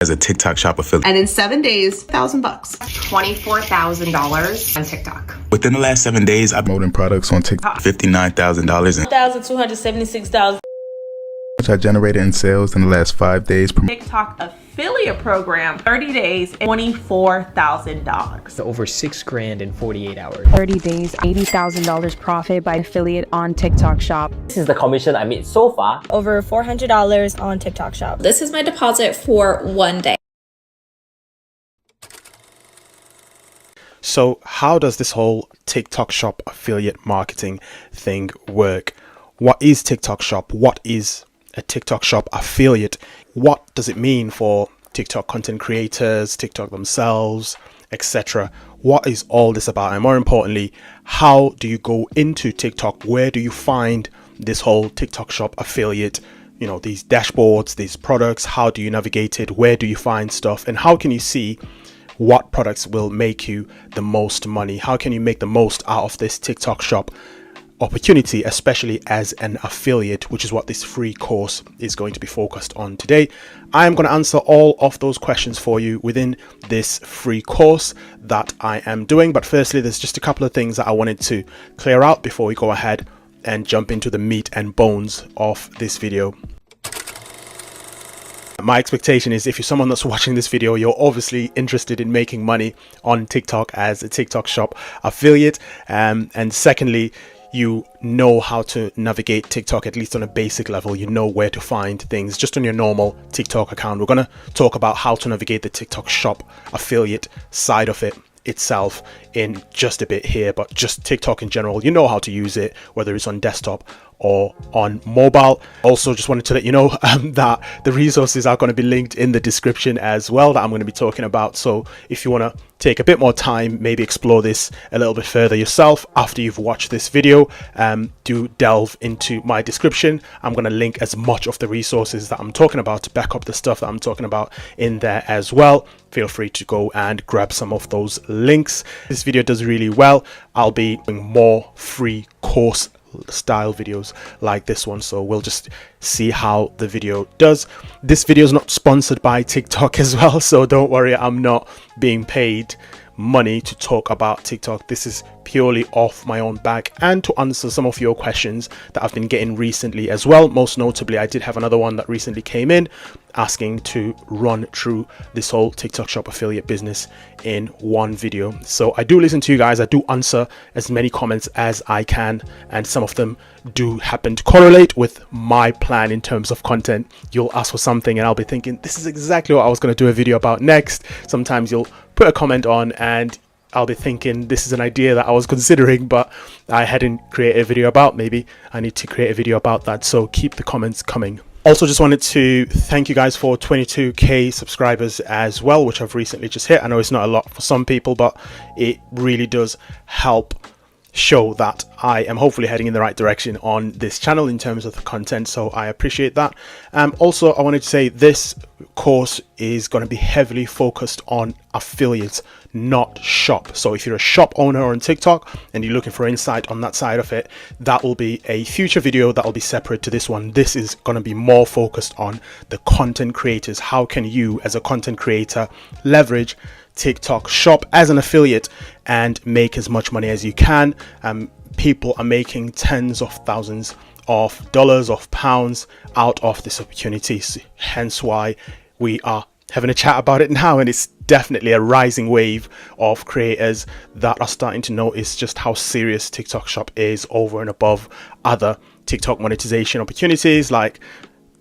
as a TikTok shop affiliate. And in 7 days, $1,000. $24,000 on TikTok. Within the last 7 days, I've promoted products on TikTok. $59,000 and $1,276. Which I generated in sales in the last 5 days. TikTok affiliate program, 30 days, $24,000. Over $6,000 in 48 hours. 30 days, $80,000 profit by affiliate on TikTok Shop. This is the commission I made so far. Over $400 on TikTok Shop. This is my deposit for 1 day. So how does this whole TikTok Shop affiliate marketing thing work? What is TikTok Shop? What is a TikTok Shop affiliate? What does it mean for TikTok content creators, TikTok themselves, etc.? What is all this about? And more importantly, how do you go into TikTok? Where do you find this whole TikTok Shop affiliate, you know, these dashboards, these products? How do you navigate it? Where do you find stuff? And how can you see what products will make you the most money? How can you make the most out of this TikTok Shop opportunity, especially as an affiliate, which is what this free course is going to be focused on today. I am going to answer all of those questions for you within this free course that I am doing. But firstly, there's just a couple of things that I wanted to clear out before we go ahead and jump into the meat and bones of this video. My expectation is if you're someone that's watching this video, you're obviously interested in making money on TikTok as a TikTok Shop affiliate. And secondly, you know how to navigate TikTok, at least on a basic level. You know where to find things just on your normal TikTok account. We're going to talk about how to navigate the TikTok Shop affiliate side of it itself in just a bit here, but just TikTok in general, you know how to use it, whether it's on desktop or on mobile. Also, just wanted to let you know that the resources are going to be linked in the description as well that I'm going to be talking about. So if you want to take a bit more time, maybe explore this a little bit further yourself after you've watched this video, do delve into my description. I'm going to link as much of the resources that I'm talking about to back up the stuff that I'm talking about in there as well. Feel free to go and grab some of those links. This video does really well. I'll be doing more free course style videos like this one, so we'll just see how the video does. This video is not sponsored by TikTok as well, so don't worry, I'm not being paid money to talk about TikTok. This is purely off my own back and to answer some of your questions that I've been getting recently as well. Most notably, I did have another one that recently came in asking to run through this whole TikTok Shop affiliate business in one video. So I do listen to you guys. I do answer as many comments as I can, and some of them do happen to correlate with my plan in terms of content. You'll ask for something and I'll be thinking this is exactly what I was going to do a video about next. Sometimes you'll put a comment on and I'll be thinking this is an idea that I was considering, but I hadn't created a video about. Maybe I need to create a video about that. So keep the comments coming. Also, just wanted to thank you guys for 22k subscribers as well, which I've recently just hit. I know it's not a lot for some people, but it really does help show that I am hopefully heading in the right direction on this channel in terms of the content, so I appreciate that. Also, I wanted to say this course is going to be heavily focused on affiliates, not shop. So if you're a shop owner on TikTok and you're looking for insight on that side of it, that will be a future video that will be separate to this one. This is going to be more focused on the content creators. How can you as a content creator leverage TikTok Shop as an affiliate and make as much money as you can? People are making tens of thousands of dollars, of pounds out of this opportunity, hence why we are having a chat about it now. And it's definitely a rising wave of creators that are starting to notice just how serious TikTok Shop is over and above other TikTok monetization opportunities like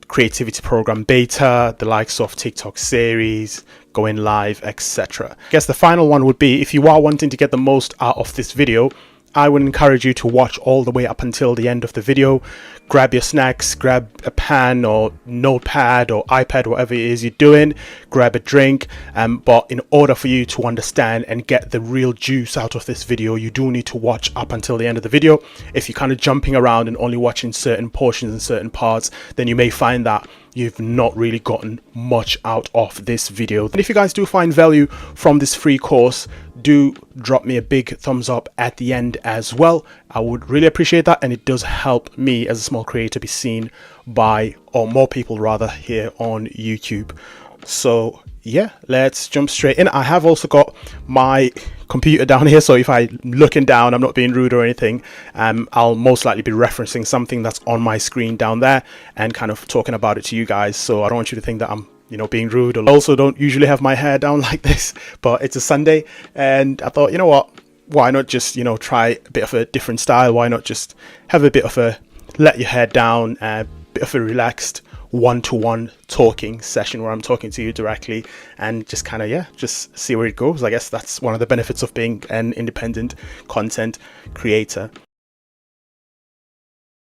creativity program beta, the likes of TikTok series, going live, etc. I guess the final one would be, if you are wanting to get the most out of this video, I would encourage you to watch all the way up until the end of the video. Grab your snacks, grab a pen or notepad or iPad, whatever it is you're doing, grab a drink. But in order for you to understand and get the real juice out of this video, you do need to watch up until the end of the video. If you're kind of jumping around and only watching certain portions and certain parts, then you may find that you've not really gotten much out of this video. And if you guys do find value from this free course, do drop me a big thumbs up at the end as well. I would really appreciate that, and it does help me as a small creator be seen by, or more people rather, here on YouTube. So yeah, let's jump straight in. I have also got my computer down here, so if I'm looking down, I'm not being rude or anything. I'll most likely be referencing something that's on my screen down there and kind of talking about it to you guys. So I don't want you to think that I'm, you know, being rude. I also don't usually have my hair down like this, but it's a Sunday and I thought, you know what, why not just, you know, try a bit of a different style? Why not just have a bit of a let your hair down, a bit of a relaxed one-to-one talking session where I'm talking to you directly and just kind of, yeah, just see where it goes. I guess that's one of the benefits of being an independent content creator.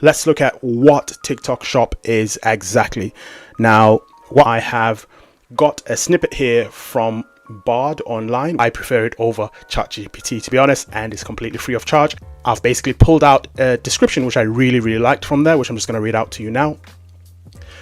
Let's look at what TikTok Shop is exactly. Now, what I have got a snippet here from Bard online. I prefer it over ChatGPT, to be honest, and it's completely free of charge. I've basically pulled out a description which I really liked from there, which I'm just going to read out to you now.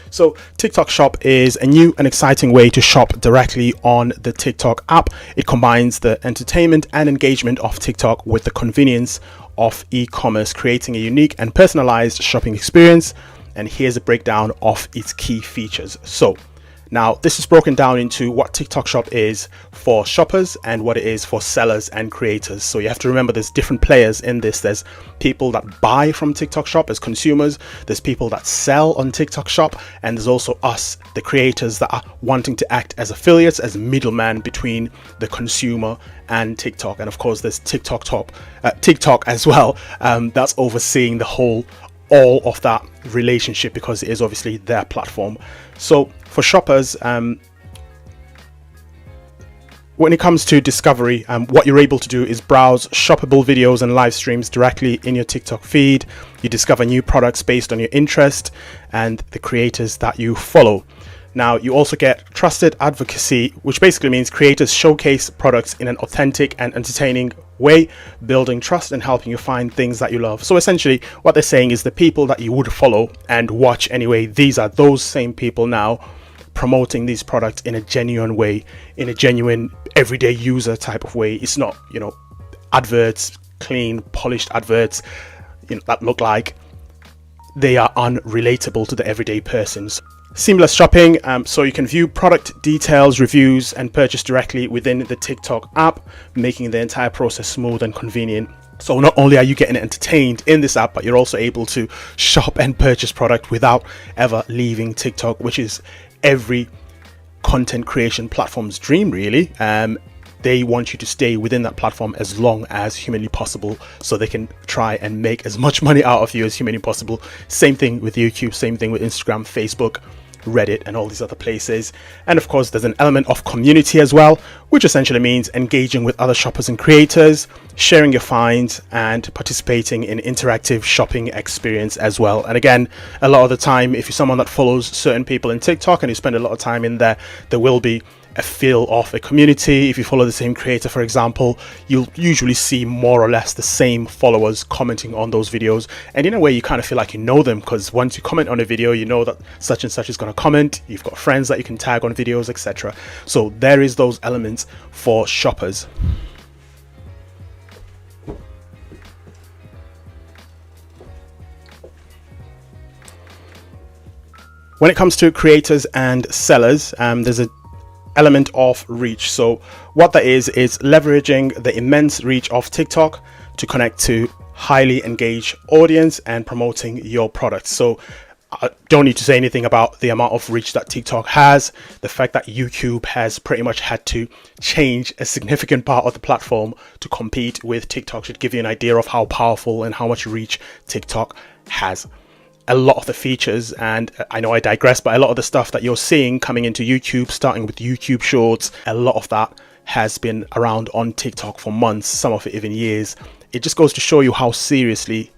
So TikTok Shop is a new and exciting way to shop directly on the TikTok app. It combines the entertainment and engagement of TikTok with the convenience of e-commerce, creating a unique and personalized shopping experience. And here's a breakdown of its key features. So now this is broken down into what TikTok Shop is for shoppers and what it is for sellers and creators. So you have to remember there's different players in this. There's people that buy from TikTok Shop as consumers. There's people that sell on TikTok Shop. And there's also us, the creators, that are wanting to act as affiliates, as a middleman between the consumer and TikTok. And of course, there's TikTok as well. That's overseeing all of that relationship because it is obviously their platform. So for shoppers, when it comes to discovery, what you're able to do is browse shoppable videos and live streams directly in your TikTok feed. You discover new products based on your interest and the creators that you follow. Now, you also get trusted advocacy, which basically means creators showcase products in an authentic and entertaining way, building trust and helping you find things that you love. So essentially, what they're saying is the people that you would follow and watch anyway, these are those same people now promoting these products in a genuine way, in a genuine everyday user type of way. It's not, you know, adverts, clean, polished adverts, you know, that look like they are unrelatable to the everyday persons. Seamless shopping, so you can view product details, reviews and purchase directly within the TikTok app, making the entire process smooth and convenient. So not only are you getting entertained in this app, but you're also able to shop and purchase product without ever leaving TikTok, which is every content creation platform's dream, really. They want you to stay within that platform as long as humanly possible so they can try and make as much money out of you as humanly possible. Same thing with YouTube, same thing with Instagram, Facebook, Reddit and all these other places. And of course there's an element of community as well, which essentially means engaging with other shoppers and creators, sharing your finds and participating in interactive shopping experience as well. And again, a lot of the time, if you're someone that follows certain people in TikTok and you spend a lot of time in there, there will be a feel of a community. If you follow the same creator, for example, you'll usually see more or less the same followers commenting on those videos, and in a way you kind of feel like you know them, because once you comment on a video, you know that such and such is going to comment. You've got friends that you can tag on videos, etc. So there is those elements for shoppers. When it comes to creators and sellers, there's a element of reach. So what that is leveraging the immense reach of TikTok to connect to highly engaged audience and promoting your products. So I don't need to say anything about the amount of reach that TikTok has. The fact that YouTube has pretty much had to change a significant part of the platform to compete with TikTok should give you an idea of how powerful and how much reach TikTok has. A lot of the features, and I know I digress, but a lot of the stuff that you're seeing coming into YouTube, starting with YouTube Shorts, a lot of that has been around on TikTok for months, some of it even years. It just goes to show you how seriously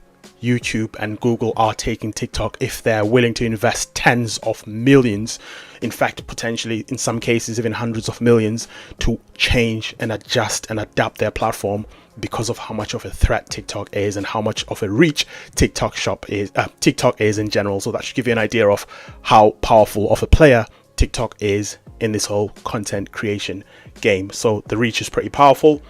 YouTube and Google are taking TikTok if they're willing to invest tens of millions, in fact potentially in some cases even hundreds of millions, to change and adjust and adapt their platform because of how much of a threat TikTok is and how much of a reach TikTok is in general. So that should give you an idea of how powerful of a player TikTok is in this whole content creation game. So the reach is pretty powerful.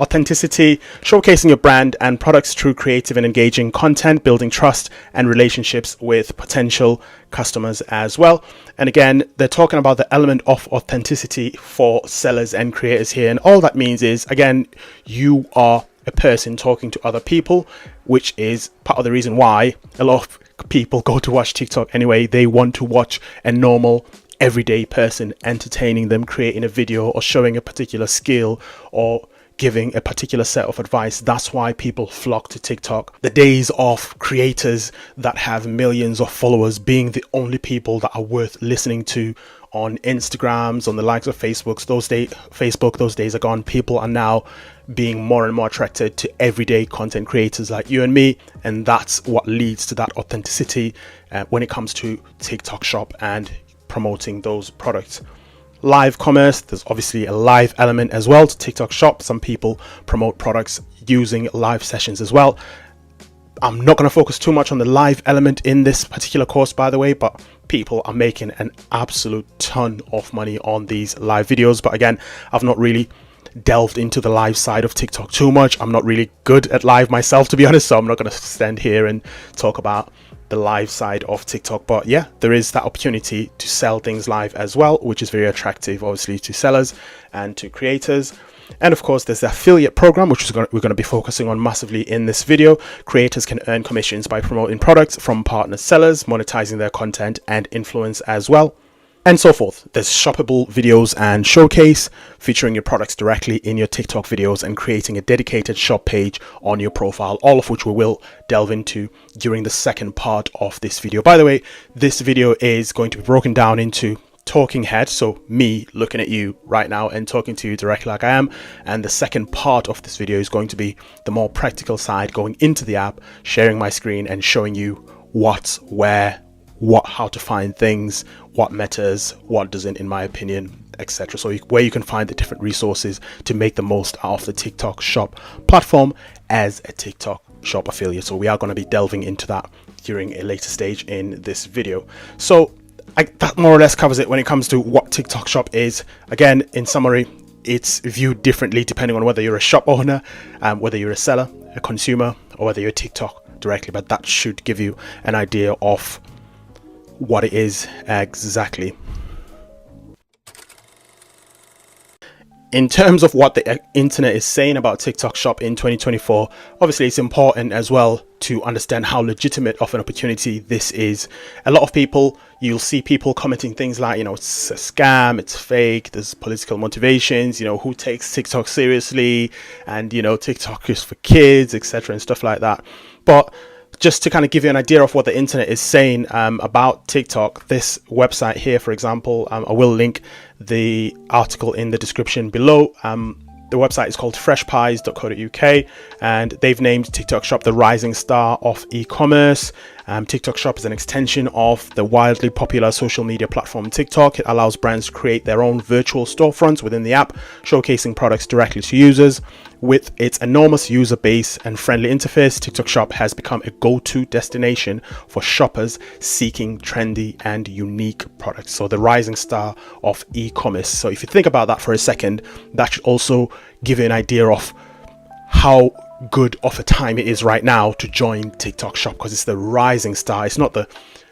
authenticity, showcasing your brand and products through creative and engaging content, building trust and relationships with potential customers as well. And again, they're talking about the element of authenticity for sellers and creators here. And all that means is, again, you are a person talking to other people, which is part of the reason why a lot of people go to watch TikTok anyway. They want to watch a normal everyday person entertaining them, creating a video or showing a particular skill or giving a particular set of advice. That's why people flock to TikTok. The days of creators that have millions of followers being the only people that are worth listening to on Instagrams, on the likes of Facebook, those days are gone. People are now being more and more attracted to everyday content creators like you and me, and that's what leads to that authenticity when it comes to TikTok Shop and promoting those products. Live commerce, there's obviously a live element as well to TikTok Shop. Some people promote products using live sessions as well. I'm not going to focus too much on the live element in this particular course, by the way, but people are making an absolute ton of money on these live videos. But again, I've not really delved into the live side of TikTok too much. I'm not really good at live myself, to be honest, so I'm not going to stand here and talk about the live side of TikTok. But yeah, there is that opportunity to sell things live as well, which is very attractive obviously to sellers and to creators. And of course, there's the affiliate program, which we're going to be focusing on massively in this video. Creators can earn commissions by promoting products from partner sellers, monetizing their content and influence as well, and so forth. There's shoppable videos and showcase, featuring your products directly in your TikTok videos and creating a dedicated shop page on your profile, all of which we will delve into during the second part of this video. By the way, this video is going to be broken down into talking head, so me looking at you right now and talking to you directly like I am, and the second part of this video is going to be the more practical side, going into the app, sharing my screen and showing you what, where, what, how to find things, what matters, what doesn't, in my opinion, etc. So where you can find the different resources to make the most out of the TikTok Shop platform as a TikTok Shop affiliate. So we are going to be delving into that during a later stage in this video. So that more or less covers it when it comes to what TikTok Shop is. Again, in summary, it's viewed differently depending on whether you're a shop owner, whether you're a seller, a consumer, or whether you're TikTok directly. But that should give you an idea of what it is exactly. In terms of what the internet is saying about TikTok Shop in 2024, obviously it's important as well to understand how legitimate of an opportunity this is. A lot of people, you'll see people commenting things like, you know, it's a scam, it's fake, there's political motivations, you know, who takes TikTok seriously, and, you know, TikTok is for kids, etc. and stuff like that. But just to kind of give you an idea of what the internet is saying about TikTok, this website here, for example, I will link the article in the description below. The website is called freshpies.co.uk, and they've named TikTok Shop the rising star of e-commerce. TikTok Shop is an extension of the wildly popular social media platform TikTok. It allows brands to create their own virtual storefronts within the app, showcasing products directly to users. With its enormous user base and friendly interface, TikTok Shop has become a go-to destination for shoppers seeking trendy and unique products. So the rising star of e-commerce. So if you think about that for a second, that should also give you an idea of how good of a time it is right now to join TikTok Shop, because it's the rising star. It's not the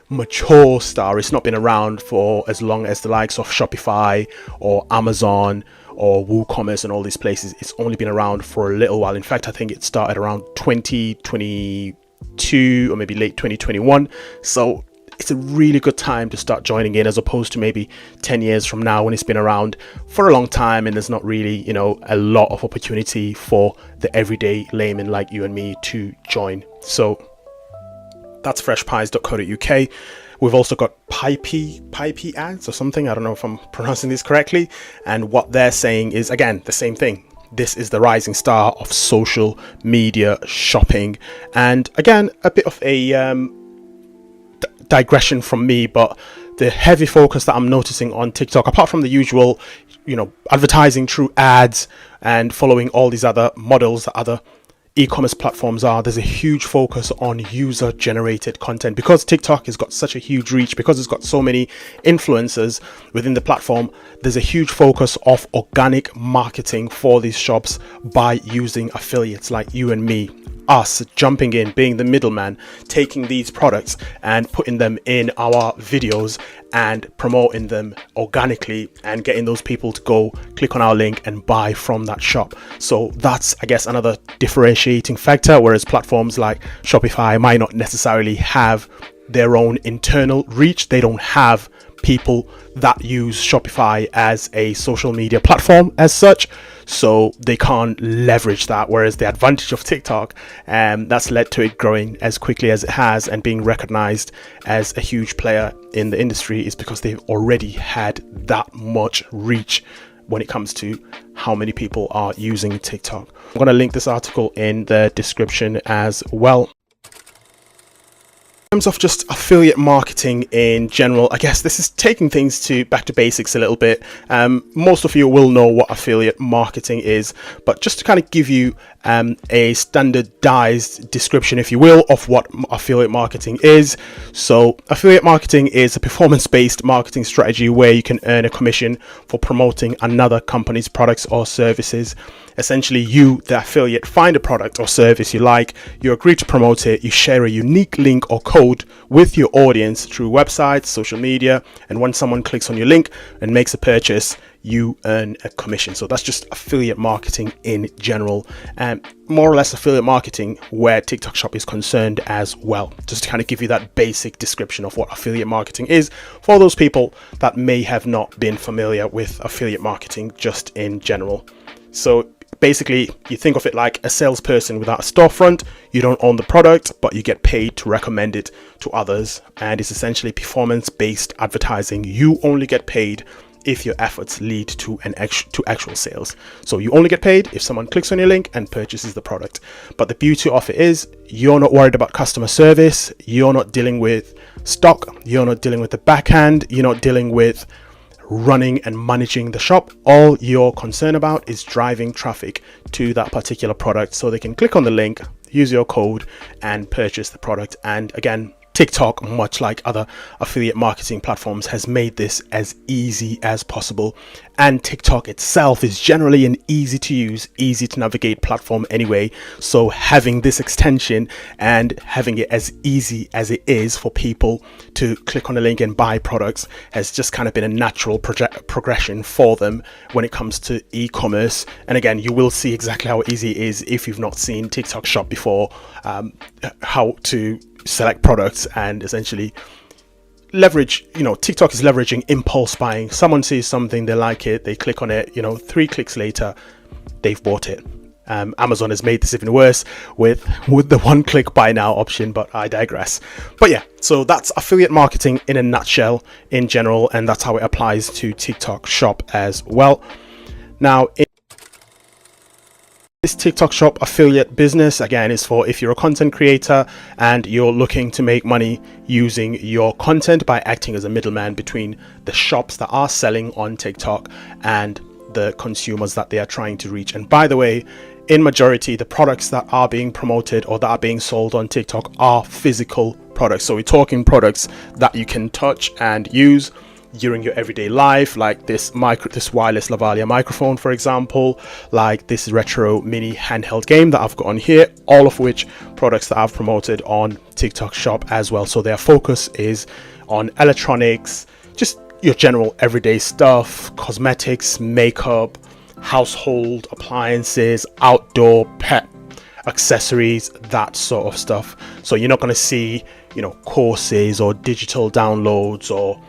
mature star. It's not been around for as long as the likes of Shopify or Amazon or WooCommerce and all these places. It's only been around for a little while. In fact, I think it started around 2022 or maybe late 2021. So it's a really good time to start joining in, as opposed to maybe 10 years from now when it's been around for a long time and there's not really, you know, a lot of opportunity for the everyday layman like you and me to join. So that's freshpies.co.uk. We've also got Pipey ads or something. I don't know if I'm pronouncing this correctly. And what they're saying is, again, the same thing. This is the rising star of social media shopping. And again, a bit of a digression from me, but the heavy focus that I'm noticing on TikTok, apart from the usual, you know, advertising through ads and following all these other models that other e-commerce platforms are, there's a huge focus on user generated content. Because TikTok has got such a huge reach, because it's got so many influencers within the platform, there's a huge focus of organic marketing for these shops by using affiliates like you and me, us jumping in, being the middleman, taking these products and putting them in our videos and promoting them organically and getting those people to go click on our link and buy from that shop. So that's, I guess, another differentiating factor, whereas platforms like Shopify might not necessarily have their own internal reach. They don't have people that use Shopify as a social media platform as such, so they can't leverage that. Whereas the advantage of TikTok, that's led to it growing as quickly as it has and being recognized as a huge player in the industry, is because they've already had that much reach when it comes to how many people are using TikTok. I'm going to link this article in the description as well. In terms of just affiliate marketing in general, I guess this is taking things back to basics a little bit. Most of you will know what affiliate marketing is, but just to kind of give you a standardized description, if you will, of what affiliate marketing is. So affiliate marketing is a performance-based marketing strategy where you can earn a commission for promoting another company's products or services. Essentially, you, the affiliate, find a product or service you like, you agree to promote it, you share a unique link or code with your audience through websites, social media, and when someone clicks on your link and makes a purchase, you earn a commission. So that's just affiliate marketing in general, and more or less affiliate marketing where TikTok Shop is concerned as well. Just to kind of give you that basic description of what affiliate marketing is for those people that may have not been familiar with affiliate marketing just in general. So basically, you think of it like a salesperson without a storefront. You don't own the product, but you get paid to recommend it to others. And it's essentially performance-based advertising. You only get paid if your efforts lead to actual sales. So you only get paid if someone clicks on your link and purchases the product. But the beauty of it is you're not worried about customer service. You're not dealing with stock. You're not dealing with the backhand. You're not dealing with running and managing the shop. All you're concerned about is driving traffic to that particular product so they can click on the link, use your code and purchase the product. And again, TikTok, much like other affiliate marketing platforms, has made this as easy as possible. And TikTok itself is generally an easy to use, easy to navigate platform anyway. So having this extension and having it as easy as it is for people to click on a link and buy products has just kind of been a natural progression for them when it comes to e-commerce. And again, you will see exactly how easy it is if you've not seen TikTok Shop before, how to select products and essentially leverage, TikTok is leveraging impulse buying. Someone sees something, they like it, they click on it, 3 clicks later, they've bought it. Amazon has made this even worse with the one-click buy now option, but I digress. But yeah, so that's affiliate marketing in a nutshell in general, and that's how it applies to TikTok Shop as well. Now, this TikTok Shop affiliate business, again, is for if you're a content creator and you're looking to make money using your content by acting as a middleman between the shops that are selling on TikTok and the consumers that they are trying to reach. And by the way, in majority, the products that are being promoted or that are being sold on TikTok are physical products. So we're talking products that you can touch and use during your everyday life, like this wireless Lavalier microphone, for example, like this retro mini handheld game that I've got on here, all of which products that I've promoted on TikTok Shop as well. So their focus is on electronics, just your general everyday stuff, cosmetics, makeup, household appliances, outdoor pet accessories, that sort of stuff. So you're not going to see, courses or digital downloads or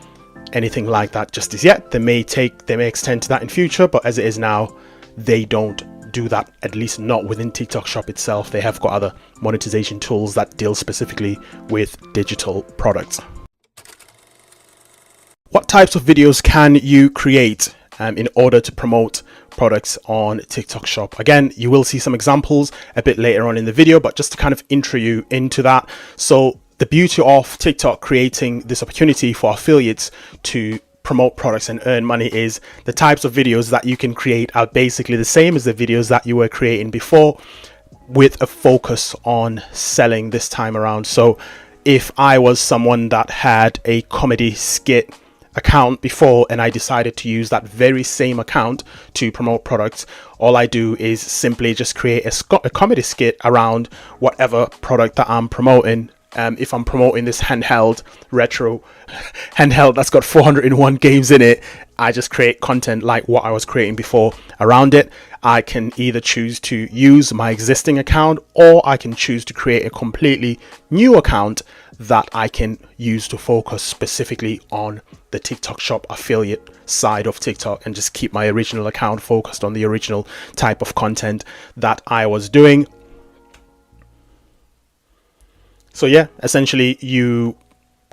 anything like that just as yet. They may extend to that in future, but as it is now, they don't do that, at least not within TikTok Shop itself. They have got other monetization tools that deal specifically with digital products. What types of videos can you create in order to promote products on TikTok Shop? Again, you will see some examples a bit later on in the video, but just to kind of intro you into that. So the beauty of TikTok creating this opportunity for affiliates to promote products and earn money is the types of videos that you can create are basically the same as the videos that you were creating before. with a focus on selling this time around. So if I was someone that had a comedy skit account before and I decided to use that very same account to promote products, all I do is simply just create a comedy skit around whatever product that I'm promoting. If I'm promoting this handheld retro handheld that's got 401 games in it, I just create content like what I was creating before around it. I can either choose to use my existing account, or I can choose to create a completely new account that I can use to focus specifically on the TikTok Shop affiliate side of TikTok and just keep my original account focused on the original type of content that I was doing. So yeah, essentially you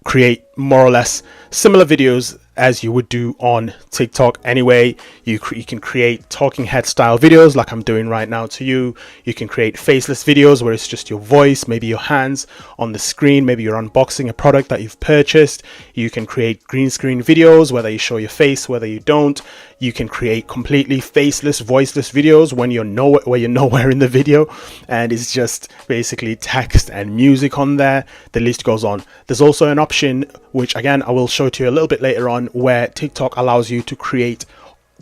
create more or less similar videos as you would do on TikTok anyway. You can create talking head style videos like I'm doing right now to you. You can create faceless videos where it's just your voice, maybe your hands on the screen, maybe you're unboxing a product that you've purchased. You can create green screen videos, whether you show your face, whether you don't. You can create completely faceless, voiceless videos when you're nowhere in the video and it's just basically text and music on there. The list goes on. There's also an option, which again I will show to you a little bit later on, where TikTok allows you to create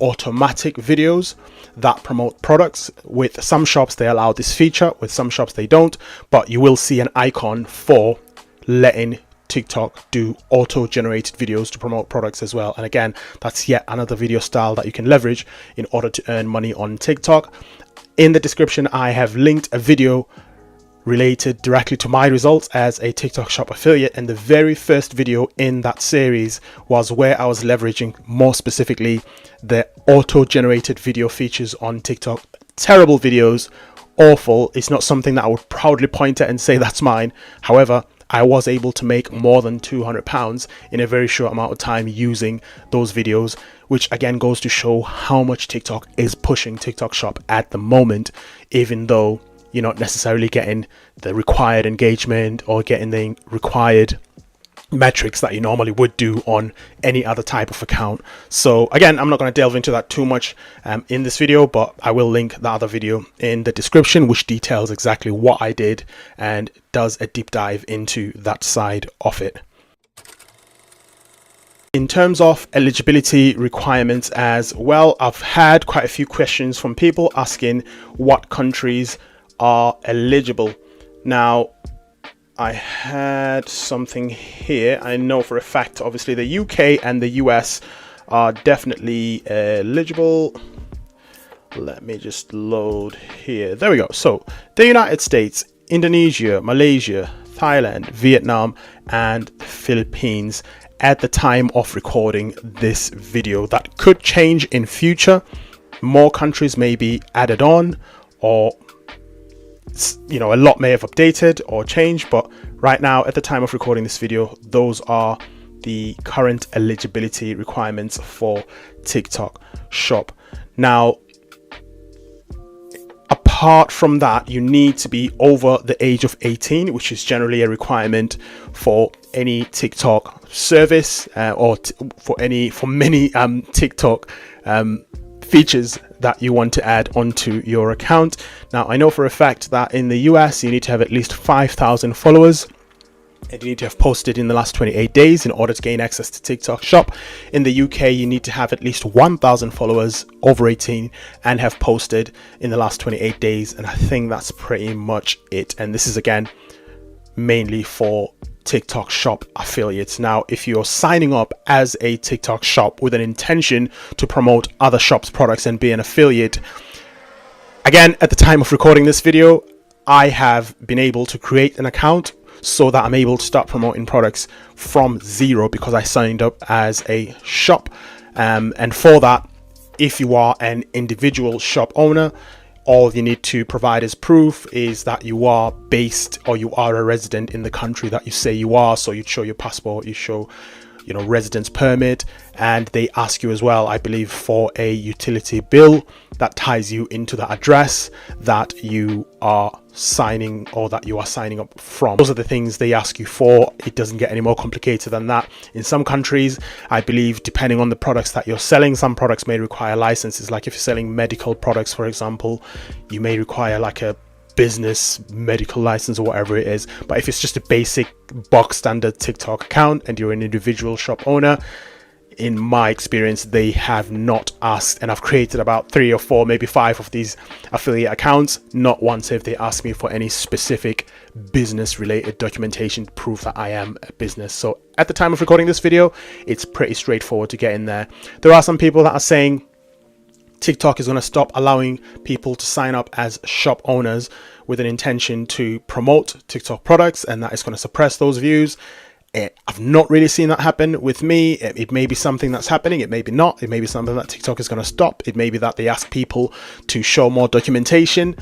automatic videos that promote products. With some shops they allow this feature, with some shops they don't, but you will see an icon for letting TikTok do auto-generated videos to promote products as well. And again, that's yet another video style that you can leverage in order to earn money on TikTok. In the description I have linked a video related directly to my results as a TikTok Shop affiliate, and the very first video in that series was where I was leveraging more specifically the auto-generated video features on TikTok. Terrible videos, awful. It's not something that I would proudly point at and say that's mine. However, I was able to make more than £200 in a very short amount of time using those videos, which again goes to show how much TikTok is pushing TikTok Shop at the moment, even though you're not necessarily getting the required engagement or getting the required metrics that you normally would do on any other type of account. So again, I'm not going to delve into that too much in this video, but I will link the other video in the description which details exactly what I did and does a deep dive into that side of it. In terms of eligibility requirements as well, I've had quite a few questions from people asking what countries are eligible. Now, I had something here. I know for a fact, obviously, the UK and the US are definitely eligible. Let me just load here. There we go. So the United States, Indonesia, Malaysia, Thailand, Vietnam, and Philippines at the time of recording this video. That could change in future. More countries may be added on, or a lot may have updated or changed, but right now at the time of recording this video, those are the current eligibility requirements for TikTok Shop. Now, apart from that, you need to be over the age of 18, which is generally a requirement for any TikTok service or for many TikTok features that you want to add onto your account. Now, I know for a fact that in the US you need to have at least 5,000 followers and you need to have posted in the last 28 days in order to gain access to TikTok Shop. In the UK, you need to have at least 1,000 followers over 18 and have posted in the last 28 days. And I think that's pretty much it. And this is again mainly for TikTok Shop affiliates. Now, if you're signing up as a TikTok Shop with an intention to promote other shops' products and be an affiliate, again, at the time of recording this video, I have been able to create an account so that I'm able to start promoting products from zero because I signed up as a shop. And for that, if you are an individual shop owner, all you need to provide as proof is that you are based or you are a resident in the country that you say you are. So you show your passport, you show residence permit, and they ask you as well, I believe, for a utility bill that ties you into the address that you are signing up from. Those are the things they ask you for. It doesn't get any more complicated than that. In some countries, I believe, depending on the products that you're selling, some products may require licenses. Like if you're selling medical products, for example, you may require like a business, medical license, or whatever it is. But if it's just a basic box standard TikTok account and you're an individual shop owner, in my experience, they have not asked, and I've created about 3 or 4, maybe 5 of these affiliate accounts. Not once have they asked me for any specific business related documentation to prove that I am a business. So at the time of recording this video, it's pretty straightforward to get in there. There are some people that are saying TikTok is going to stop allowing people to sign up as shop owners with an intention to promote TikTok products, and that is going to suppress those views. I've not really seen that happen with me. It may be something that's happening, it may be not. It may be something that TikTok is going to stop. It may be that they ask people to show more documentation.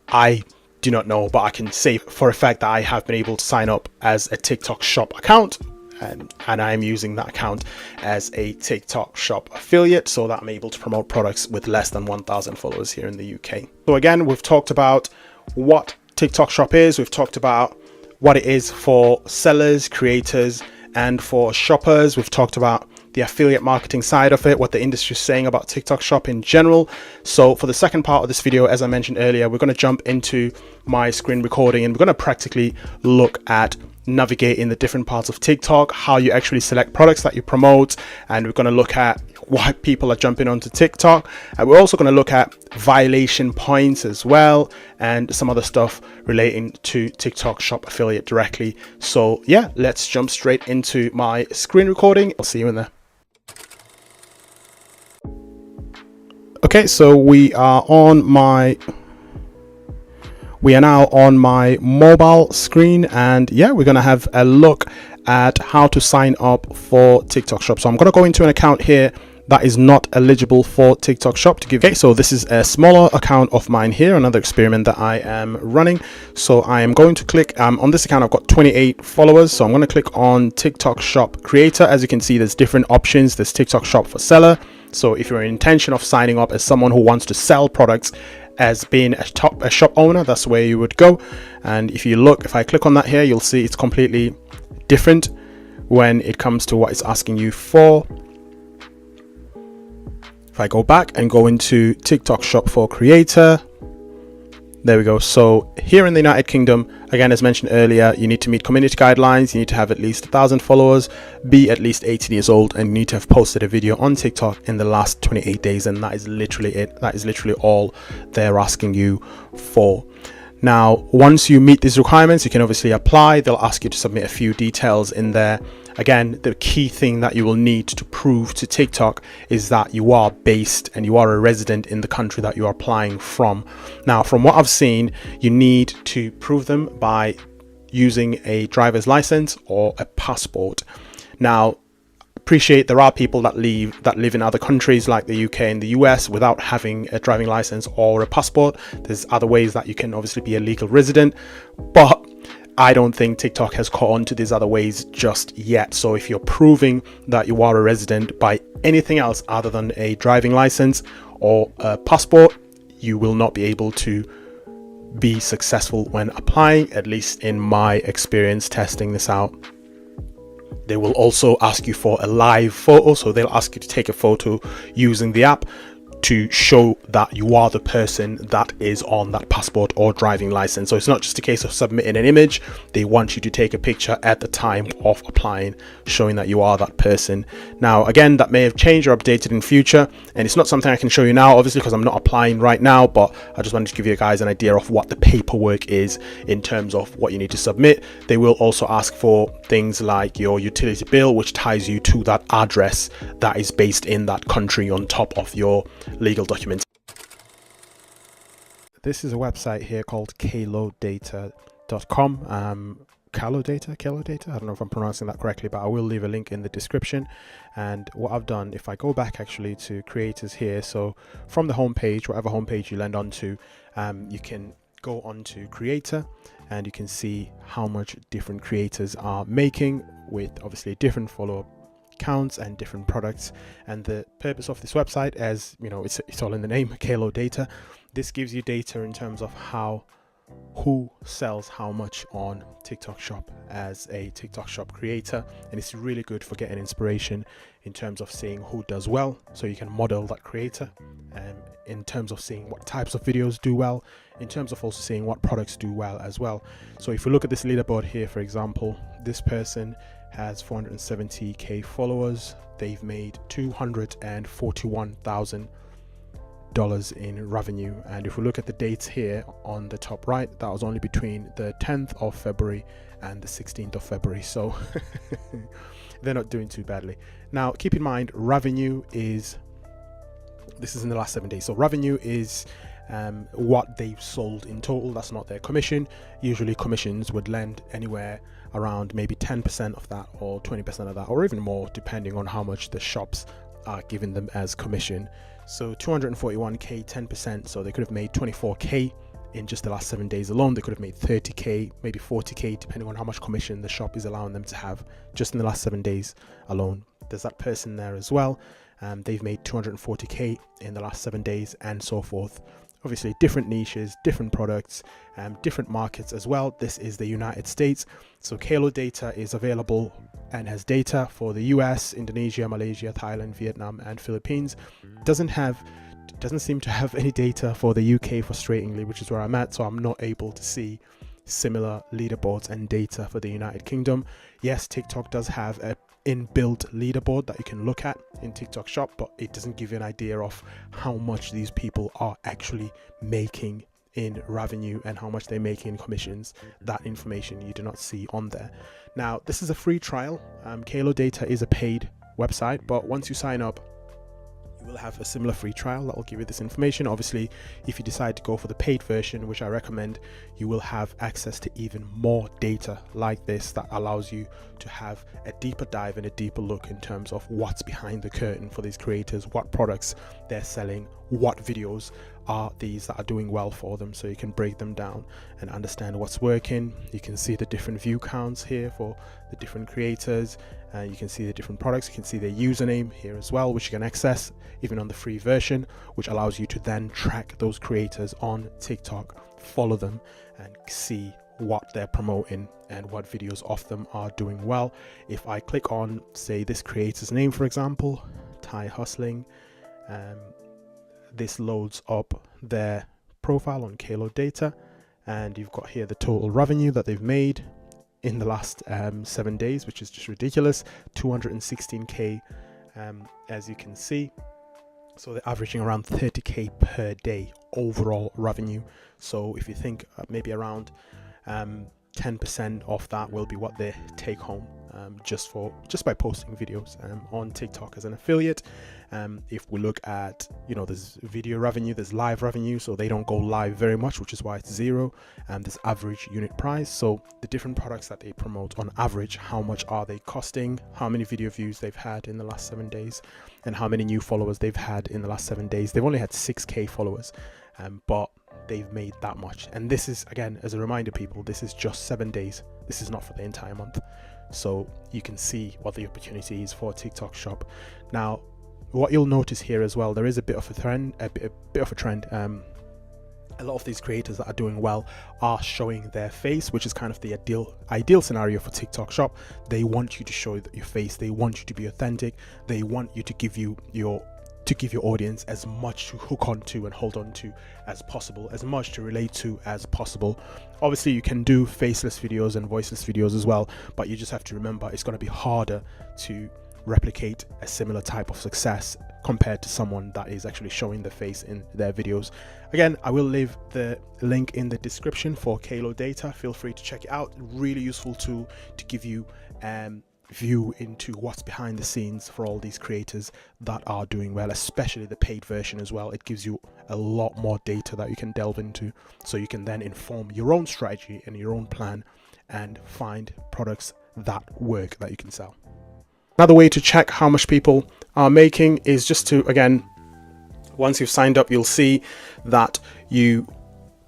I do not know, but I can say for a fact that I have been able to sign up as a TikTok shop account, and I am using that account as a TikTok shop affiliate so that I'm able to promote products with less than 1,000 followers here in the UK. So again, we've talked about what TikTok shop is. We've talked about what it is for sellers, creators, and for shoppers. We've talked about the affiliate marketing side of it, what the industry is saying about TikTok shop in general. So for the second part of this video, as I mentioned earlier, we're going to jump into my screen recording and we're going to practically look at navigating the different parts of TikTok, how you actually select products that you promote, and we're going to look at why people are jumping onto TikTok, and we're also going to look at violation points as well and some other stuff relating to TikTok shop affiliate directly. So yeah, let's jump straight into my screen recording. I'll see you in there. Okay, so we are now on my mobile screen, and yeah, we're gonna have a look at how to sign up for TikTok shop. So I'm gonna go into an account here that is not eligible for TikTok shop to give. Okay, so this is a smaller account of mine here, another experiment that I am running. So I am going to click on this account. I've got 28 followers, so I'm going to click on TikTok shop creator. As you can see, there's different options. There's TikTok shop for seller. So if you're in intention of signing up as someone who wants to sell products as being a shop owner, that's where you would go. And if I click on that here, you'll see it's completely different when it comes to what it's asking you for. If I go back and go into TikTok shop for creator, there we go. So here in the United Kingdom, again, as mentioned earlier, you need to meet community guidelines. You need to have at least 1,000 followers, be at least 18 years old, and you need to have posted a video on TikTok in the last 28 days. And that is literally it. That is literally all they're asking you for. Now, once you meet these requirements, you can obviously apply. They'll ask you to submit a few details in there. Again, the key thing that you will need to prove to TikTok is that you are based and you are a resident in the country that you are applying from. Now, from what I've seen, you need to prove them by using a driver's license or a passport. Now, appreciate there are people that live in other countries like the UK and the US without having a driving license or a passport. There's other ways that you can obviously be a legal resident, but I don't think TikTok has caught on to these other ways just yet. So if you're proving that you are a resident by anything else other than a driving license or a passport, you will not be able to be successful when applying, at least in my experience testing this out. They will also ask you for a live photo. So they'll ask you to take a photo using the app to show that you are the person that is on that passport or driving license. So it's not just a case of submitting an image. They want you to take a picture at the time of applying, showing that you are that person. Now, again, that may have changed or updated in future, and it's not something I can show you now, obviously, because I'm not applying right now, but I just wanted to give you guys an idea of what the paperwork is in terms of what you need to submit. They will also ask for things like your utility bill, which ties you to that address that is based in that country on top of your legal documents. This is a website here called kalodata.com. Kalodata, I don't know if I'm pronouncing that correctly, but I will leave a link in the description. And what I've done, if I go back actually to creators here, so from the homepage, whatever homepage you land onto, you can go on to creator and you can see how much different creators are making with obviously different follow counts and different products. And the purpose of this website, as you know, it's all in the name, Kalodata. This gives you data in terms of who sells how much on TikTok shop as a TikTok shop creator, and it's really good for getting inspiration in terms of seeing who does well, so you can model that creator in terms of seeing what types of videos do well, in terms of also seeing what products do well as well. So if we look at this leaderboard here, for example, this person has 470k followers. They've made $241,000 in revenue, and if we look at the dates here on the top right, that was only between the 10th of February and the 16th of February, so they're not doing too badly. Now keep in mind, revenue is, this is in the last 7 days, so revenue is what they've sold in total. That's not their commission. Usually commissions would lend anywhere around maybe 10% of that or 20% of that, or even more, depending on how much the shops are giving them as commission. So 241k, 10%, so they could have made 24k in just the last 7 days alone. They could have made 30k, maybe 40k, depending on how much commission the shop is allowing them to have just in the last 7 days alone. There's that person there as well. They've made 240k in the last 7 days, and so forth. Obviously different niches, different products, different markets as well. This is the United States, so Kalo data is available and has data for the US, Indonesia, Malaysia, Thailand, Vietnam and Philippines. Doesn't seem to have any data for the UK, frustratingly, which is where I'm at, so I'm not able to see similar leaderboards and data for the United Kingdom. Yes, TikTok does have a inbuilt leaderboard that you can look at in TikTok Shop, but it doesn't give you an idea of how much these people are actually making in revenue and how much they're making in commissions. That information you do not see on there. Now this is a free trial. Kalo Data is a paid website, but once you sign up, you will have a similar free trial that will give you this information. Obviously, if you decide to go for the paid version, which I recommend, you will have access to even more data like this that allows you to have a deeper dive and a deeper look in terms of what's behind the curtain for these creators, what products they're selling, what videos are these that are doing well for them, so you can break them down and understand what's working. You can see the different view counts here for the different creators. You can see the different products. You can see their username here as well, which you can access even on the free version, which allows you to then track those creators on TikTok, follow them and see what they're promoting and what videos of them are doing well. If I click on, say, this creator's name, for example, Thai Hustling, this loads up their profile on Kalo Data, and you've got here the total revenue that they've made in the last 7 days, which is just ridiculous. 216k, as you can see. So they're averaging around 30k per day overall revenue. So if you think maybe around 10% of that will be what they take home just by posting videos on TikTok as an affiliate. If we look at, there's video revenue, there's live revenue, so they don't go live very much, which is why it's zero. There's average unit price, so the different products that they promote on average, how much are they costing, how many video views they've had in the last 7 days, and how many new followers they've had in the last 7 days. They've only had 6k followers, but they've made that much. And this is, again, as a reminder, people, this is just 7 days. This is not for the entire month. So you can see what the opportunity is for TikTok Shop. Now, what you'll notice here as well, there is a bit of a trend. A lot of these creators that are doing well are showing their face, which is kind of the ideal scenario for TikTok Shop. They want you to show your face. They want you to be authentic. They want you to give your audience as much to hook onto and hold on to as possible, as much to relate to as possible. Obviously, you can do faceless videos and voiceless videos as well, but you just have to remember it's going to be harder to replicate a similar type of success compared to someone that is actually showing their face in their videos. Again, I will leave the link in the description for Kalo Data. Feel free to check it out. Really useful tool to give you view into what's behind the scenes for all these creators that are doing well, especially the paid version as well. It gives you a lot more data that you can delve into, so you can then inform your own strategy and your own plan and find products that work that you can sell. Another way to check how much people are making is just to, again, once you've signed up, you'll see that the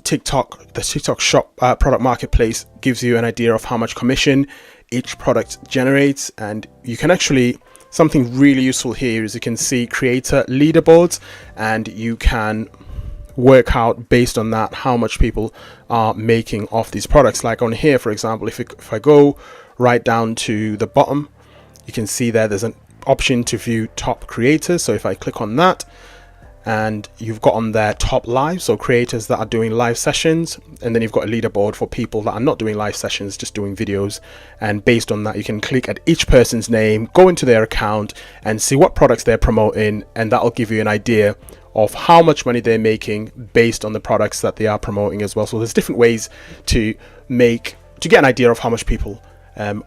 TikTok Shop product marketplace gives you an idea of how much commission each product generates. And you can actually, something really useful here is you can see creator leaderboards, and you can work out based on that how much people are making off these products. Like on here, for example, if I go right down to the bottom, you can see there's an option to view top creators. So if I click on that, and you've got on there top live, so creators that are doing live sessions, and then you've got a leaderboard for people that are not doing live sessions, just doing videos. And based on that, you can click at each person's name, go into their account and see what products they're promoting, and that'll give you an idea of how much money they're making based on the products that they are promoting as well. So there's different ways to get an idea of how much people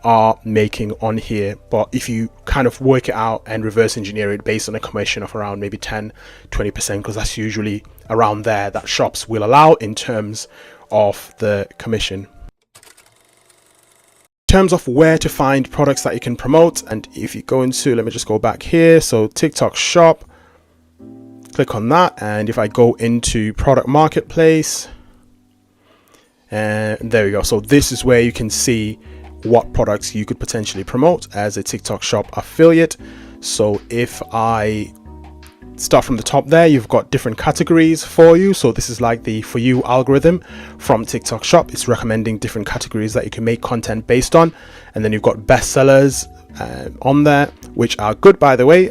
are making on here. But if you kind of work it out and reverse engineer it based on a commission of around maybe 10-20%, because that's usually around there that shops will allow in terms of the commission. In terms of where to find products that you can promote, and if you go into, let me just go back here, so TikTok shop, click on that, and if I go into product marketplace, and there we go. So this is where you can see what products you could potentially promote as a TikTok shop affiliate. So if I start from the top there, you've got different categories for you. So this is like the For You algorithm from TikTok shop. It's recommending different categories that you can make content based on. And then you've got bestsellers on there, which are good, by the way,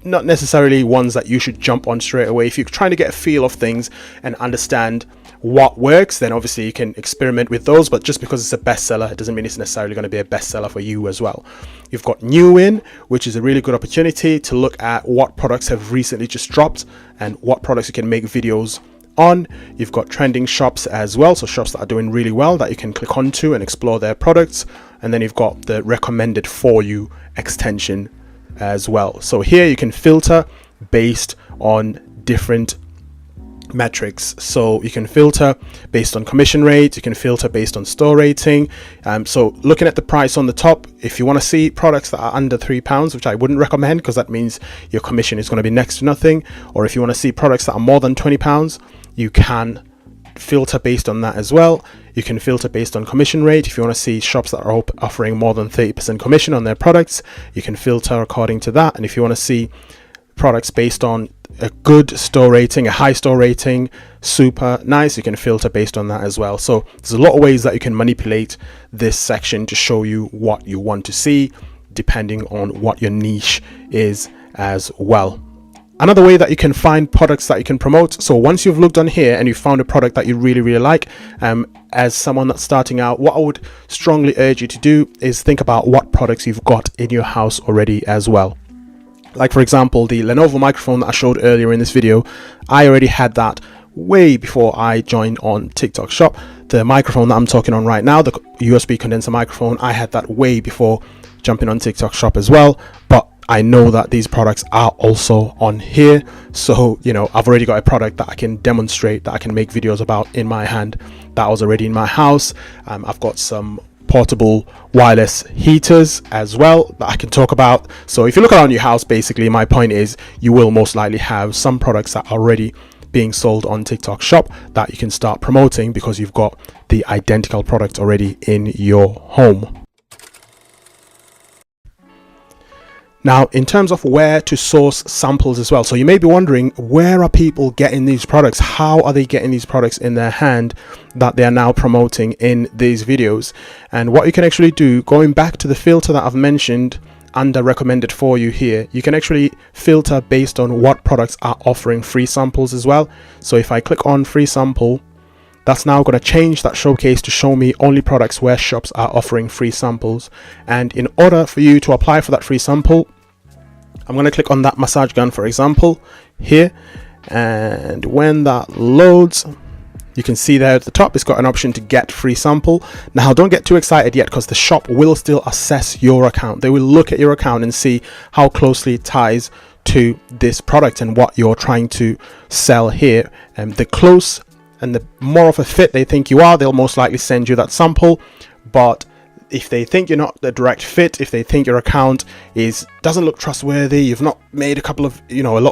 not necessarily ones that you should jump on straight away. If you're trying to get a feel of things and understand what works, then obviously you can experiment with those, but just because it's a bestseller, it doesn't mean it's necessarily going to be a bestseller for you as well. You've got New In, which is a really good opportunity to look at what products have recently just dropped and what products you can make videos on. You've got Trending Shops as well, so shops that are doing really well that you can click onto and explore their products. And then you've got the Recommended For You extension as well. So here you can filter based on different metrics. So you can filter based on commission rate, you can filter based on store rating. So looking at the price on the top, if you want to see products that are under £3, which I wouldn't recommend because that means your commission is going to be next to nothing, or if you want to see products that are more than £20, you can filter based on that as well. You can filter based on commission rate. If you want to see shops that are offering more than 30% commission on their products, you can filter according to that. And if you want to see products based on a good store rating, a high store rating, super nice, you can filter based on that as well. So there's a lot of ways that you can manipulate this section to show you what you want to see depending on what your niche is as well. Another way that you can find products that you can promote, so once you've looked on here and you found a product that you really like, as someone that's starting out, what I would strongly urge you to do is think about what products you've got in your house already as well. Like for example, the Lenovo microphone that I showed earlier in this video, I already had that way before I joined on TikTok shop. The microphone that I'm talking on right now, the USB condenser microphone, I had that way before jumping on TikTok shop as well. But I know that these products are also on here, so you know, I've already got a product that I can demonstrate, that I can make videos about in my hand, that was already in my house. I've got some portable wireless heaters as well that I can talk about. So if you look around your house, basically my point is you will most likely have some products that are already being sold on TikTok shop that you can start promoting because you've got the identical product already in your home. Now, in terms of where to source samples as well, so you may be wondering, where are people getting these products? How are they getting these products in their hand that they are now promoting in these videos? And what you can actually do, going back to the filter that I've mentioned under Recommended For You here, you can actually filter based on what products are offering free samples as well. So if I click on free sample, that's now going to change that showcase to show me only products where shops are offering free samples. And in order for you to apply for that free sample, I'm going to click on that massage gun, for example, here. And when that loads, you can see there at the top, it's got an option to get free sample. Now, don't get too excited yet because the shop will still assess your account. They will look at your account and see how closely it ties to this product and what you're trying to sell here. And the close and the more of a fit they think you are, they'll most likely send you that sample. But if they think you're not the direct fit, if they think your account doesn't look trustworthy, you've not made a lot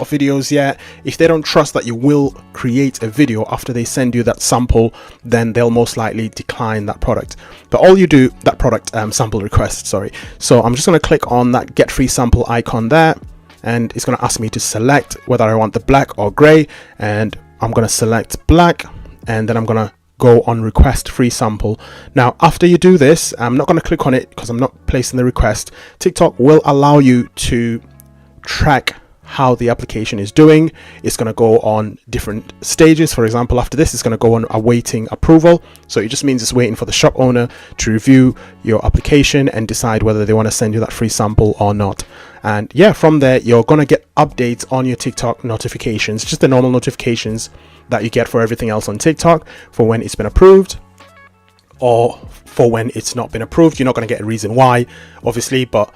of videos yet, if they don't trust that you will create a video after they send you that sample, then they'll most likely decline that product. But all you do, that product sample request, sorry. So I'm just going to click on that get free sample icon there, and it's going to ask me to select whether I want the black or gray, and I'm going to select black, and then I'm going to go on request free sample. Now, after you do this, I'm not going to click on it because I'm not placing the request. TikTok will allow you to track how the application is doing. It's going to go on different stages. For example, after this, it's going to go on awaiting approval. So it just means it's waiting for the shop owner to review your application and decide whether they want to send you that free sample or not. And yeah, from there, you're going to get updates on your TikTok notifications, just the normal notifications that you get for everything else on TikTok, for when it's been approved or for when it's not been approved. You're not going to get a reason why, obviously, but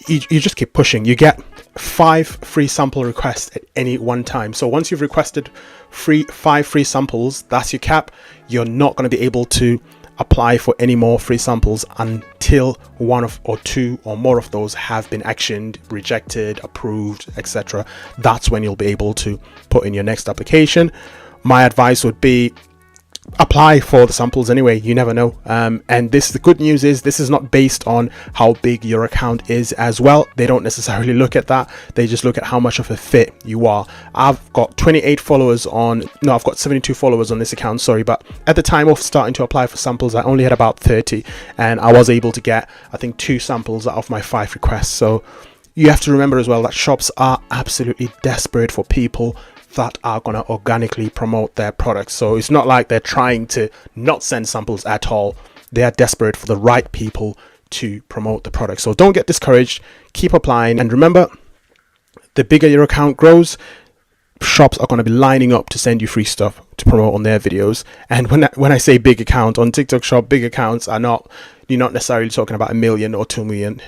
you just keep pushing. You get 5 free sample requests at any one time. So once you've requested 5 free samples, that's your cap. You're not going to be able to apply for any more free samples until 1 or 2 or more of those have been actioned, rejected, approved, etc. That's when you'll be able to put in your next application. My advice would be apply for the samples anyway. You never know. And the good news is this is not based on how big your account is as well. They don't necessarily look at that. They just look at how much of a fit you are. I've got 28 followers I've got 72 followers on this account, sorry, but at the time of starting to apply for samples, I only had about 30, and I was able to get, I think, 2 samples out of my 5 requests. So you have to remember as well that shops are absolutely desperate for people that are going to organically promote their products. So it's not like they're trying to not send samples at all. They are desperate for the right people to promote the product. So don't get discouraged, keep applying, and remember, the bigger your account grows, shops are going to be lining up to send you free stuff to promote on their videos. And when I say big account on TikTok Shop, big accounts are not, you're not necessarily talking about 1 million or 2 million,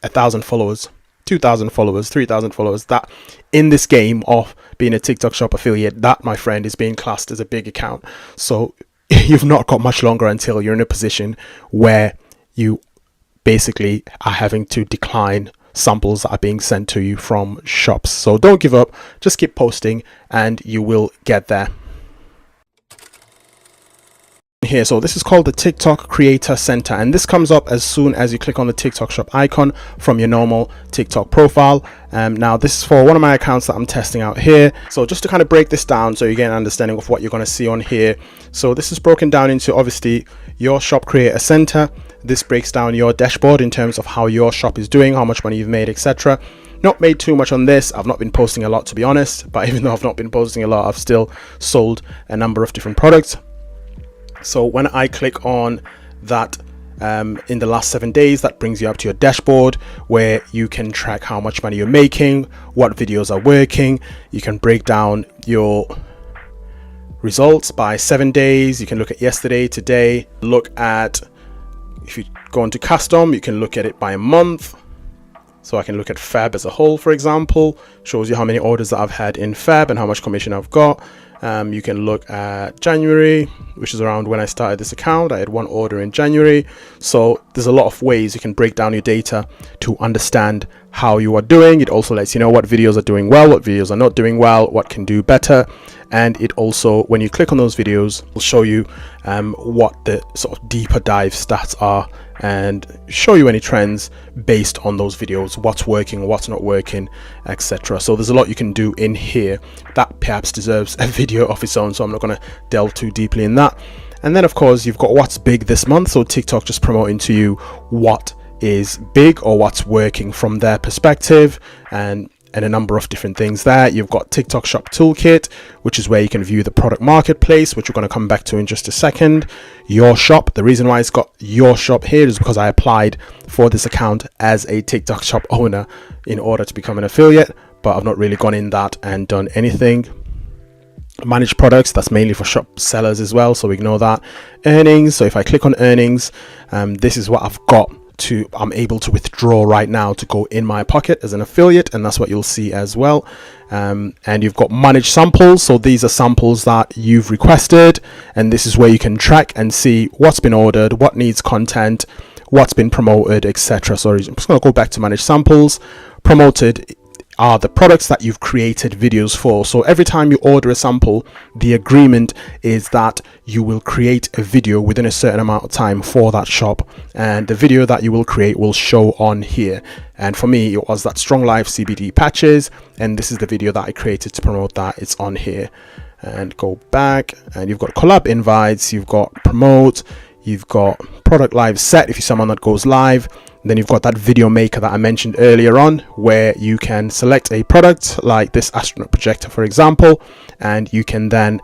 1,000 followers, 2,000 followers, 3,000 followers. That in this game of being a TikTok Shop affiliate, that, my friend, is being classed as a big account. So you've not got much longer until you're in a position where you basically are having to decline samples that are being sent to you from shops. So don't give up, just keep posting and you will get there. Here, so this is called the TikTok Creator Center, and this comes up as soon as you click on the TikTok Shop icon from your normal TikTok profile. Now this is for one of my accounts that I'm testing out here. So just to kind of break this down so you get an understanding of what you're going to see on here. So this is broken down into obviously your Shop Creator Center. This breaks down your dashboard in terms of how your shop is doing, how much money you've made, etc. Not made too much on this. I've not been posting a lot, to be honest, but even though I've not been posting a lot, I've still sold a number of different products. So when I click on that in the last 7 days, that brings you up to your dashboard where you can track how much money you're making, what videos are working. You can break down your results by 7 days. You can look at yesterday, today, look at, if you go into custom, you can look at it by a month. So I can look at Feb as a whole, for example, shows you how many orders that I've had in Feb and how much commission I've got. You can look at January, which is around when I started this account. I had 1 order in January. So there's a lot of ways you can break down your data to understand how you are doing. It also lets you know what videos are doing well, what videos are not doing well, what can do better. And it also, when you click on those videos, will show you what the sort of deeper dive stats are and show you any trends based on those videos, what's working, what's not working, etc. So there's a lot you can do in here that perhaps deserves a video of its own, so I'm not going to delve too deeply in that. And then of course you've got what's big this month, so TikTok just promoting to you what is big or what's working from their perspective, and a number of different things there. You've got TikTok Shop Toolkit, which is where you can view the product marketplace, which we're going to come back to in just a second. Your shop, the reason why it's got your shop here is because I applied for this account as a TikTok Shop owner in order to become an affiliate, but I've not really gone in that and done anything. Managed products, that's mainly for shop sellers as well, so ignore that. Earnings, so if I click on earnings, this is what I've got I'm able to withdraw right now to go in my pocket as an affiliate, and that's what you'll see as well. And you've got managed samples, so these are samples that you've requested, and this is where you can track and see what's been ordered, what needs content, what's been promoted, etc. So I'm just going to go back to managed samples. Promoted are the products that you've created videos for. So every time you order a sample, the agreement is that you will create a video within a certain amount of time for that shop, and the video that you will create will show on here. And for me, it was that Strong Life CBD patches, and this is the video that I created to promote that. It's on here. And go back, and you've got collab invites, you've got promote, you've got product live set if you're someone that goes live. Then you've got that video maker that I mentioned earlier on, where you can select a product like this astronaut projector, for example, and you can then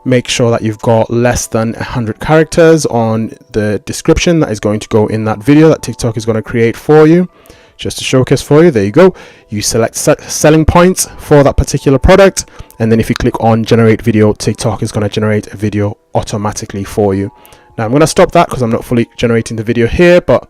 make sure that you've got less than 100 characters on the description that is going to go in that video that TikTok is going to create for you, just to showcase for you. There you go. You select selling points for that particular product, and then if you click on generate video, TikTok is going to generate a video automatically for you. Now I'm going to stop that because I'm not fully generating the video here, but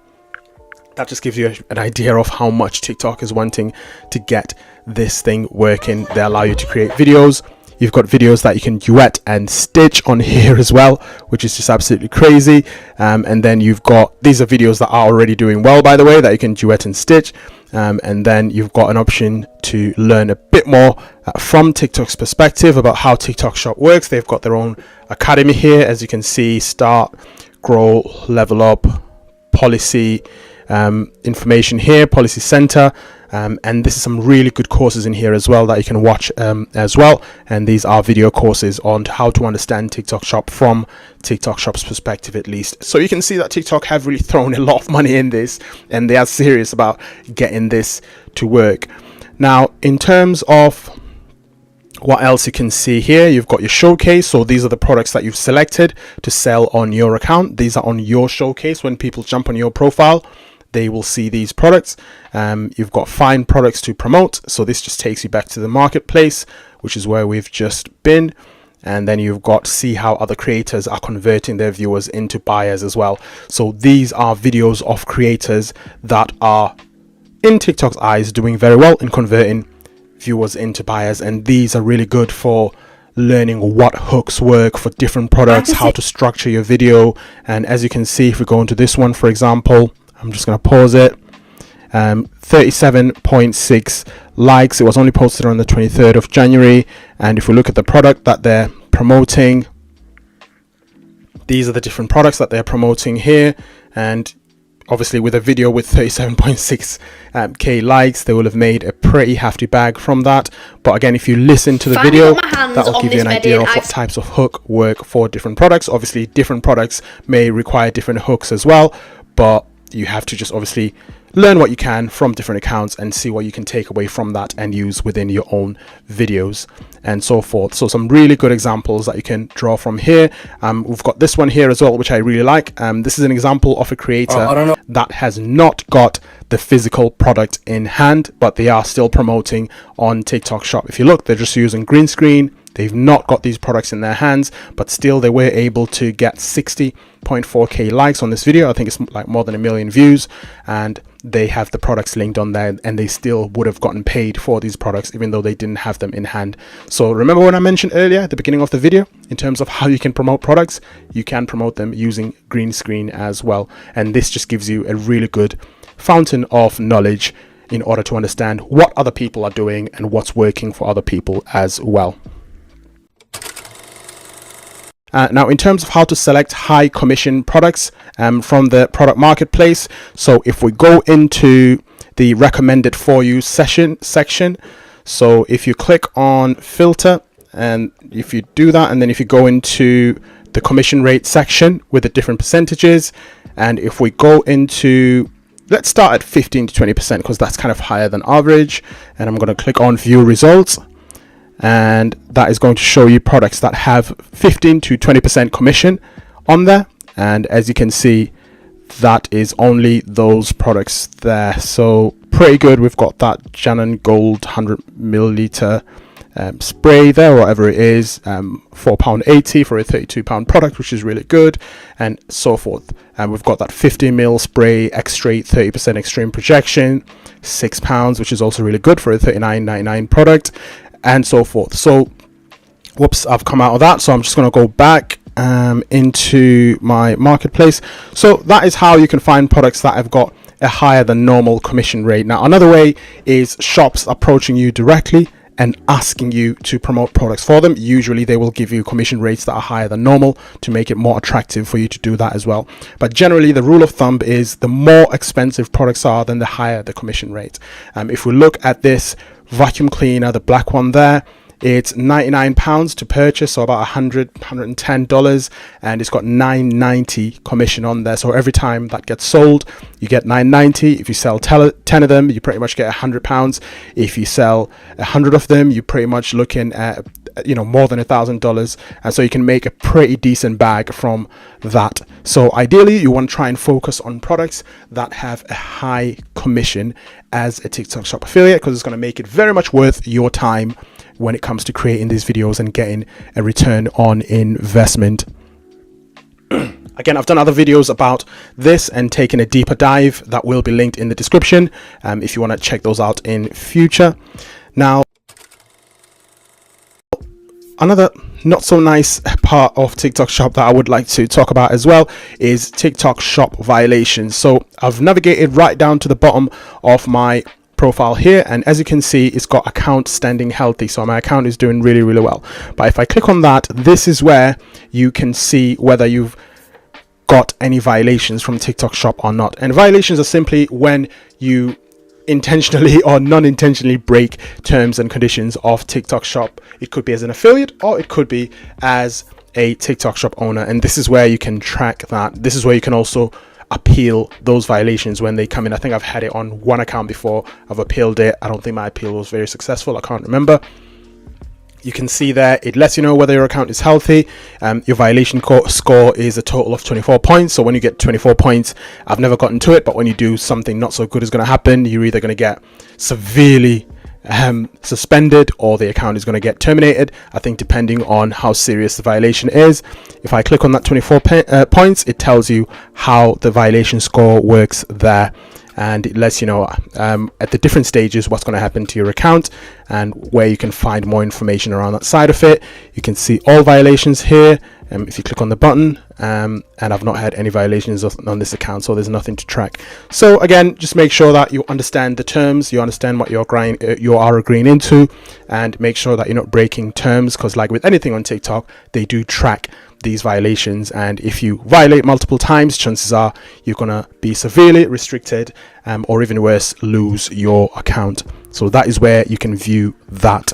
that just gives you an idea of how much TikTok is wanting to get this thing working. They allow you to create videos. You've got videos that you can duet and stitch on here as well, which is just absolutely crazy. And then you've got, these are videos that are already doing well, by the way, that you can duet and stitch. And then you've got an option to learn a bit more from TikTok's perspective about how TikTok Shop works. They've got their own academy here, as you can see: start, grow, level up, policy, information here, policy center, and this is some really good courses in here as well that you can watch as well. And these are video courses on how to understand TikTok Shop from TikTok Shop's perspective, at least. So you can see that TikTok have really thrown a lot of money in this, and they are serious about getting this to work. Now, in terms of what else you can see here, you've got your showcase. So these are the products that you've selected to sell on your account. These are on your showcase. When people jump on your profile, they will see these products. You've got find products to promote. So this just takes you back to the marketplace, which is where we've just been. And then you've got see how other creators are converting their viewers into buyers as well. So these are videos of creators that are, in TikTok's eyes, doing very well in converting viewers into buyers. And these are really good for learning what hooks work for different products, how to structure your video. And as you can see, if we go into this one, for example, I'm just going to pause it. 37.6 likes. It was only posted on the 23rd of January. And if we look at the product that they're promoting, these are the different products that they're promoting here. And obviously with a video with 37.6 K likes, they will have made a pretty hefty bag from that. But again, if you listen to the video, that will give you an idea of what types of hook work for different products. Obviously different products may require different hooks as well, but you have to just obviously learn what you can from different accounts and see what you can take away from that and use within your own videos and so forth. So some really good examples that you can draw from here. We've got this one here as well, which I really like. This is an example of a creator that has not got the physical product in hand, but they are still promoting on TikTok Shop. If you look, they're just using green screen. They've not got these products in their hands, but still they were able to get 60.4K likes on this video. I think it's like more than 1 million views, and they have the products linked on there, and they still would have gotten paid for these products even though they didn't have them in hand. So remember when I mentioned earlier at the beginning of the video, in terms of how you can promote products, you can promote them using green screen as well. And this just gives you a really good fountain of knowledge in order to understand what other people are doing and what's working for other people as well. Now, in terms of how to select high commission products from the product marketplace, so if we go into the recommended for you section, so if you click on filter, and if you do that, and then if you go into the commission rate section with the different percentages, and if we go into, let's start at 15 to 20% because that's kind of higher than average, and I'm going to click on view results. And that is going to show you products that have 15 to 20% commission on there. And as you can see, that is only those products there. So pretty good. We've got that Janan Gold 100 milliliter spray there, whatever it is, £4.80 for a £32 product, which is really good, and so forth. And we've got that 50 ml spray X-Straight 30% extreme projection, £6, which is also really good for a $39.99 product, and so forth. So whoops, I've come out of that, so I'm just going to go back into my marketplace. So that is how you can find products that have got a higher than normal commission rate. Now another way is shops approaching you directly and asking you to promote products for them. Usually they will give you commission rates that are higher than normal to make it more attractive for you to do that as well. But generally the rule of thumb is the more expensive products are, then the higher the commission rate. If we look at this vacuum cleaner, the black one there, It's £99 to purchase, so about $110, and it's got $9.90 commission on there. So every time that gets sold, you get $9.90. If you sell 10 of them, you pretty much get £100. If you sell 100 of them, you're pretty much looking at, you know, more than $1,000, and so you can make a pretty decent bag from that. So ideally, you want to try and focus on products that have a high commission as a TikTok Shop affiliate, because it's going to make it very much worth your time when it comes to creating these videos and getting a return on investment. Again, I've done other videos about this and taken a deeper dive that will be linked in the description if you want to check those out in future. Now, another not so nice part of TikTok Shop that I would like to talk about as well is TikTok Shop violations. So I've navigated right down to the bottom of my profile here, and as you can see, it's got account standing healthy, so my account is doing really well. But if I click on that, this is where you can see whether you've got any violations from TikTok Shop or not. And violations are simply when you intentionally or non-intentionally break terms and conditions of TikTok Shop. It could be as an affiliate, or it could be as a TikTok Shop owner, and this is where you can track that. This is where you can also appeal those violations when they come in. I think I've had it on one account before. I've appealed it. I don't think my appeal was very successful. I can't remember. You can see there, it lets you know whether your account is healthy. Your violation score is a total of 24 points. So when you get 24 points, I've never gotten to it, but when you do, something not so good is going to happen. You're either going to get severely suspended, or the account is going to get terminated, I think, depending on how serious the violation is. If I click on that 24 points, it tells you how the violation score works there, and it lets you know at the different stages what's going to happen to your account and where you can find more information around that side of it. You can see all violations here if you click on the button, and I've not had any violations on this account, so there's nothing to track. So again, just make sure that you understand the terms, you understand what you are agreeing into, and make sure that you're not breaking terms, because like with anything on TikTok, they do track these violations, and if you violate multiple times, chances are you're gonna be severely restricted, or even worse, lose your account. So that is where you can view that.